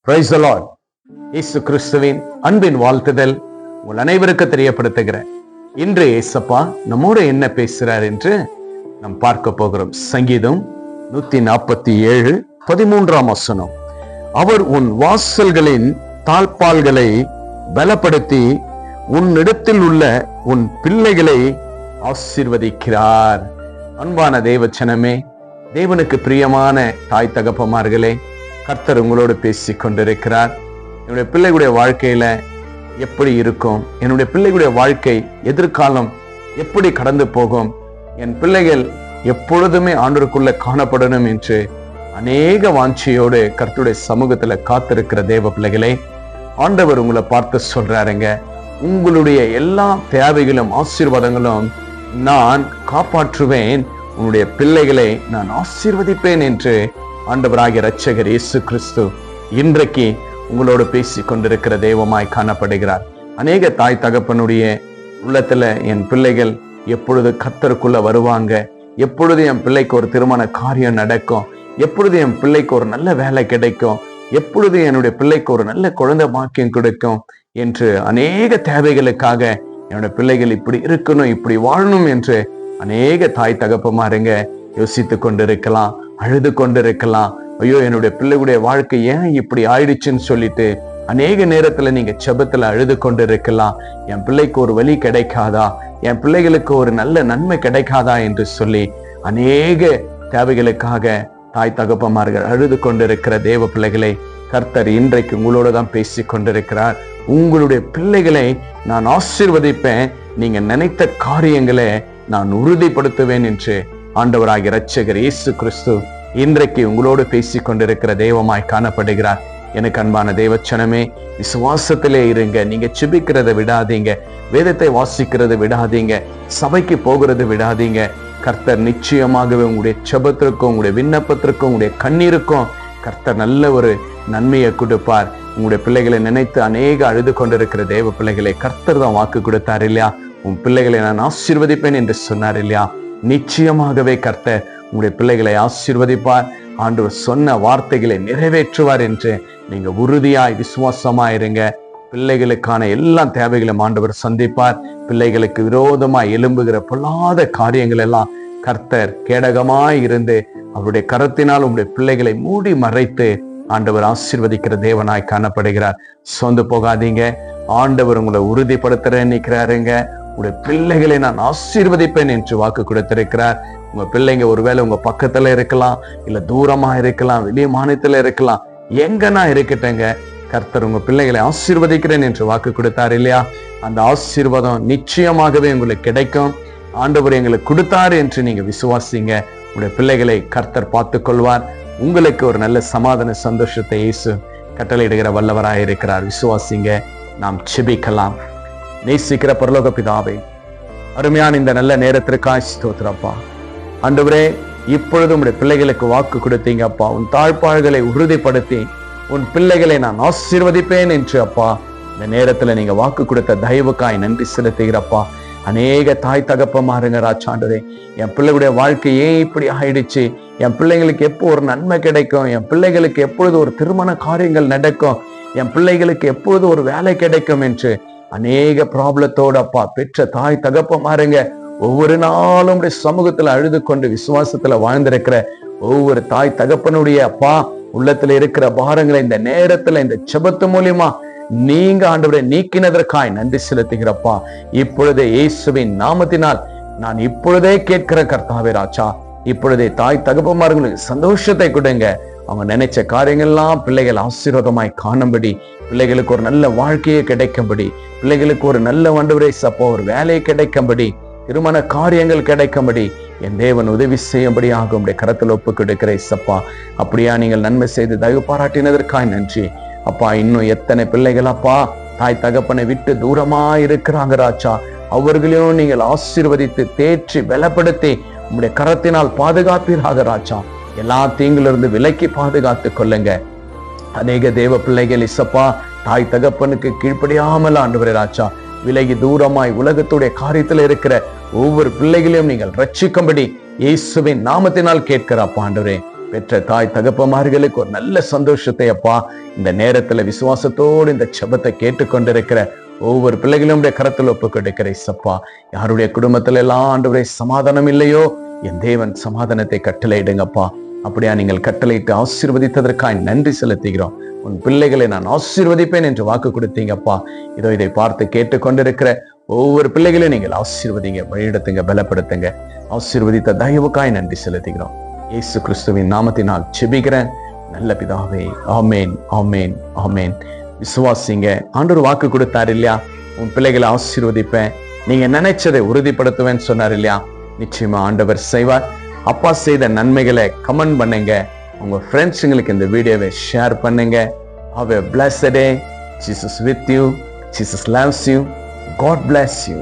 Praise the Lord. இயேசு கிறிஸ்துவின் அன்பின் வாழ்த்துதல் உங்கள் அனைவருக்கு தெரியப்படுத்துகிறேன். இன்று இயேசப்பா நம்மோடு என்ன பேசுறார் என்று நாம் பார்க்க போகிறோம். சங்கீதம் 147 13ஆம் வசனம். அவர் உன் வாசல்களின் தாழ்பால்களை பலப்படுத்தி உன்னிடத்தில் உள்ள உன் பிள்ளைகளை ஆசீர்வதிக்கிறார். அன்பான தேவச்சனமே, தேவனுக்கு பிரியமான தாய் தகப்பமார்களே, கர்த்தர் உங்களோடு பேசிக் கொண்டிருக்கிறார். என்னுடைய பிள்ளைகளுடைய வாழ்க்கையில எப்படி இருக்கும், என்னுடைய பிள்ளைகளுடைய வாழ்க்கை எதிர்காலம் எப்படி கடந்து போகும், என் பிள்ளைகள் எப்பொழுதுமே ஆண்டவருக்குள்ள காணப்படணும் என்று அநேக வாஞ்சியோடு கர்த்தருடைய சமூகத்துல காத்திருக்கிற தேவ பிள்ளைகளே, ஆண்டவர் உங்களை பார்த்து சொல்றாருங்க, உங்களுடைய எல்லா தேவைகளும் ஆசீர்வாதங்களும் நான் காப்பாற்றுவேன், உன்னுடைய பிள்ளைகளை நான் ஆசீர்வதிப்பேன் என்று ஆண்டவராகிய இரட்சகர் இயேசு கிறிஸ்து இன்றைக்கு உங்களோடு பேசி கொண்டிருக்கிற தெய்வமாய் காணப்படுகிறார். அநேக தாய் தகப்பனுடைய உள்ளத்துல என் பிள்ளைகள் எப்பொழுது கர்த்தருக்குள்ள வருவாங்க, எப்பொழுது என் பிள்ளைக்கு ஒரு திருமண காரியம் நடக்கும், எப்பொழுது என் பிள்ளைக்கு ஒரு நல்ல வேலை கிடைக்கும், எப்பொழுது என்னுடைய பிள்ளைக்கு ஒரு நல்ல குழந்தை பாக்கியம் கிடைக்கும் என்று அநேக தேவைகளுக்காக என்னுடைய பிள்ளைகள் இப்படி இருக்கணும், இப்படி வாழணும் என்று அநேக தாய் தகப்பமாருங்க யோசித்து கொண்டிருக்கலாம், அழுது கொண்டிருக்கலாம். ஐயோ, என்னுடைய பிள்ளைகளுடைய வாழ்க்கை ஏன் இப்படி ஆயிடுச்சுன்னு சொல்லிட்டு அநேக நேரத்துல நீங்க செபத்துல அழுது கொண்டிருக்கலாம். என் பிள்ளைக்கு ஒரு வழி கிடைக்காதா, என் பிள்ளைகளுக்கு ஒரு நல்ல நன்மை கிடைக்காதா என்று சொல்லி அநேக தேவைகளுக்காக தாய் தகப்பமார்கள் அழுது கொண்டிருக்கிற தேவ பிள்ளைகளை கர்த்தர் இன்றைக்கு உங்களோட தான் பேசி கொண்டிருக்கிறார். உங்களுடைய பிள்ளைகளை நான் ஆசீர்வதிப்பேன், நீங்க நினைத்த காரியங்களை நான் உறுதிப்படுத்துவேன் என்று ஆண்டவராகிய இரட்சகர் இயேசு கிறிஸ்து இன்றைக்கு உங்களோடு பேசி கொண்டிருக்கிற தெய்வமாய் காணப்படுகிறார். எனக்கு அன்பான தேவச்சனமே, விசுவாசத்திலே இருங்க. நீங்க செபிக்கிறத விடாதீங்க, வேதத்தை வாசிக்கிறத விடாதீங்க, சபைக்கு போகிறது விடாதீங்க. கர்த்தர் நிச்சயமாகவே உங்களுடைய செபத்திற்கும் உங்களுடைய விண்ணப்பத்திற்கும் உங்களுடைய கண்ணீருக்கும் கர்த்தர் நல்ல ஒரு நன்மையை கொடுப்பார். உங்களுடைய பிள்ளைகளை நினைத்து அநேக அழுது கொண்டிருக்கிற தேவ பிள்ளைகளை கர்த்தர் தான் வாக்கு கொடுத்தார் இல்லையா? உன் பிள்ளைகளை நான் ஆசீர்வதிப்பேன் என்று சொன்னார் இல்லையா? நிச்சயமாகவே கர்த்தர் உங்களுடைய பிள்ளைகளை ஆசீர்வதிப்பார். ஆண்டவர் சொன்ன வார்த்தைகளை நிறைவேற்றுவார் என்று நீங்க உறுதியாய் விசுவாசமாயிருங்க. பிள்ளைகளுக்கான எல்லா தேவைகளும் ஆண்டவர் சந்திப்பார். பிள்ளைகளுக்கு விரோதமாய் எழும்புகிற பொல்லாத காரியங்கள் எல்லாம் கர்த்தர் கேடகமாய் இருந்து அவருடைய கரத்தினால் உங்களுடைய பிள்ளைகளை மூடி மறைத்து ஆண்டவர் ஆசீர்வதிக்கிற தேவனாய் காணப்படுகிறார். சொந்து போகாதீங்க, ஆண்டவர் உங்களை உறுதிப்படுத்துறேன்னு நிற்கிறாருங்க. உங்களுடைய பிள்ளைகளை நான் ஆசீர்வதிப்பேன் என்று வாக்கு கொடுத்திருக்கிறார். உங்க பிள்ளைங்க ஒருவேளை உங்க பக்கத்துல இருக்கலாம், இல்ல தூரமா இருக்கலாம், வெளிய மாநிலத்துல இருக்கலாம், எங்கன்னா இருக்கட்டங்க, கர்த்தர் உங்க பிள்ளைகளை ஆசீர்வதிக்கிறேன் என்று வாக்கு கொடுத்தார் இல்லையா? அந்த ஆசீர்வாதம் நிச்சயமாகவே உங்களுக்கு கிடைக்கும். ஆண்டவர் எங்களுக்கு கொடுத்தாரு என்று நீங்க விசுவாசிங்க. உங்களுடைய பிள்ளைகளை கர்த்தர் பார்த்து கொள்வார். உங்களுக்கு ஒரு நல்ல சமாதான சந்தோஷத்தை இயேசு கட்டளையிடுகிற வல்லவராய் இருக்கிறார். விசுவாசிங்க. நாம் செபிக்கலாம். நேசிக்கிற பரலோக பிதாவே, அருமையான இந்த நல்ல நேரத்திற்காய் ஸ்தோத்திரப்பா. ஆண்டவரே, இப்பொழுது உங்களுடைய பிள்ளைகளுக்கு வாக்கு கொடுத்தீங்க அப்பா. உன் தாழ்பாள்களை உறுதிப்படுத்தி உன் பிள்ளைகளை நான் ஆசீர்வதிப்பேன் என்று அப்பா இந்த நேரத்துல நீங்க வாக்கு கொடுத்த தயவுக்காய் நன்றி செலுத்துகிறப்பா. அநேக தாய் தகப்பமாருங்க ராஜாண்டரே, என் பிள்ளைகளுடைய வாழ்க்கை ஏன் இப்படி ஆயிடுச்சு, என் பிள்ளைங்களுக்கு எப்போ ஒரு நன்மை கிடைக்கும், என் பிள்ளைகளுக்கு எப்பொழுது ஒரு திருமண காரியங்கள் நடக்கும், என் பிள்ளைகளுக்கு எப்பொழுது ஒரு வேலை கிடைக்கும் என்று அநேக ப்ராப்ளத்தோட அப்பா பெற்ற தாய் தகப்பமாருங்க ஒவ்வொரு நாளும் சமூகத்துல அழுது கொண்டு விசுவாசத்துல வாழ்ந்திருக்கிற ஒவ்வொரு தாய் தகப்பனுடைய அப்பா உள்ளத்துல இருக்கிற பாரங்களை இந்த நேரத்துல இந்த செபத்து மூலியமா நீங்க ஆண்டவரை நீக்கினதற்காய் நன்றி செலுத்துகிறப்பா. இப்பொழுதே இயேசுவின் நாமத்தினால் நான் இப்பொழுதே கேட்கிற கர்த்தாவே ராஜா, இப்பொழுதே தாய் தகப்பமார்களுக்கு சந்தோஷத்தை கொடுங்க. அவங்க நினைச்ச காரியங்கள்லாம் பிள்ளைகள் ஆசீர்வாதமாய் காணும்படி, பிள்ளைகளுக்கு ஒரு நல்ல வாழ்க்கையை கிடைக்கும்படி, பிள்ளைகளுக்கு ஒரு நல்ல ஆண்டவரே சப்பா ஒரு வேலையை கிடைக்கும்படி, திருமண காரியங்கள் கிடைக்கும்படி என் தேவன் உதவி செய்யும்படியாக உங்களுடைய கரத்தில் ஒப்பு கொடுக்கிற சப்பா. அப்படியா நீங்கள் நன்மை செய்து தயவு பாராட்டினதற்காய் நன்றி அப்பா. இன்னும் எத்தனை பிள்ளைகள் அப்பா தாய் தகப்பனை விட்டு தூரமா இருக்கிறாங்க ராஜா, அவர்களையும் நீங்கள் ஆசீர்வதித்து தேற்றி பலப்படுத்தி உங்களுடைய கரத்தினால் பாதுகாப்பீராக ராஜா. எல்லா தீங்கிலிருந்து விலக்கி பாதுகாத்து கொள்ளுங்க. அநேக தேவ பிள்ளைகள் இசப்பா தாய் தகப்பனுக்கு கீழ்ப்படியாமல் ஆண்டவரே ராஜா விலகி தூரமாய் உலகத்துடைய காரியத்தில் இருக்கிற ஒவ்வொரு பிள்ளைகளையும் நீங்கள் ரட்சிக்கும்படி இயேசுவின் நாமத்தினால் கேட்கிற அப்பா ஆண்டவரே, பெற்ற தாய் தகப்பமார்களுக்கு ஒரு நல்ல சந்தோஷத்தை அப்பா இந்த நேரத்துல விசுவாசத்தோடு இந்த ஜெபத்தை கேட்டுக்கொண்டிருக்கிற ஒவ்வொரு பிள்ளைகளும் கரத்தில் ஒப்பு கொடுக்கிற இயேசப்பா. யாருடைய குடும்பத்துல எல்லாம் ஆண்டவரே சமாதானம் இல்லையோ, என் தேவன் சமாதானத்தை கட்டளையிடுங்கப்பா. அப்படியா நீங்கள் கட்டளையிட்டு ஆசீர்வதித்ததற்காக நன்றி செலுத்துகிறோம். உன் பிள்ளைகளை நான் ஆசீர்வதிப்பேன் என்று வாக்கு கொடுத்தீங்கப்பா. இதோ இதை பார்த்து கேட்டுக்கொண்டிருக்கிற ஒவ்வொரு பிள்ளைகளையும் நீங்கள் ஆசீர்வதிங்க, வழிநடத்துங்க, பலப்படுத்துங்க. ஆசீர்வதித்த தயவுக்காய் நன்றி செலுத்துகிறோம். இயேசு கிறிஸ்துவின் நாமத்தினால் ஜெபிக்கிறேன் நல்ல பிதாவே. ஆமேன், ஆமேன், ஆமேன். விசுவாசிங்க. ஆண்டவர் வாக்கு கொடுத்தாரு இல்லையா, உன் பிள்ளைகளை ஆசீர்வதிப்பேன், நீங்க நினைச்சதை உறுதிப்படுத்துவேன்னு சொன்னார் இல்லையா. நிச்சயமா ஆண்டவர் செய்வார். அப்பா செய்த நன்மைகளை கமெண்ட் பண்ணுங்க, உங்க ஃப்ரெண்ட்ஸுங்களுக்கு இந்த வீடியோவை ஷேர் பண்ணுங்க. Have a blessed day. Jesus with you. Jesus loves you. God bless you.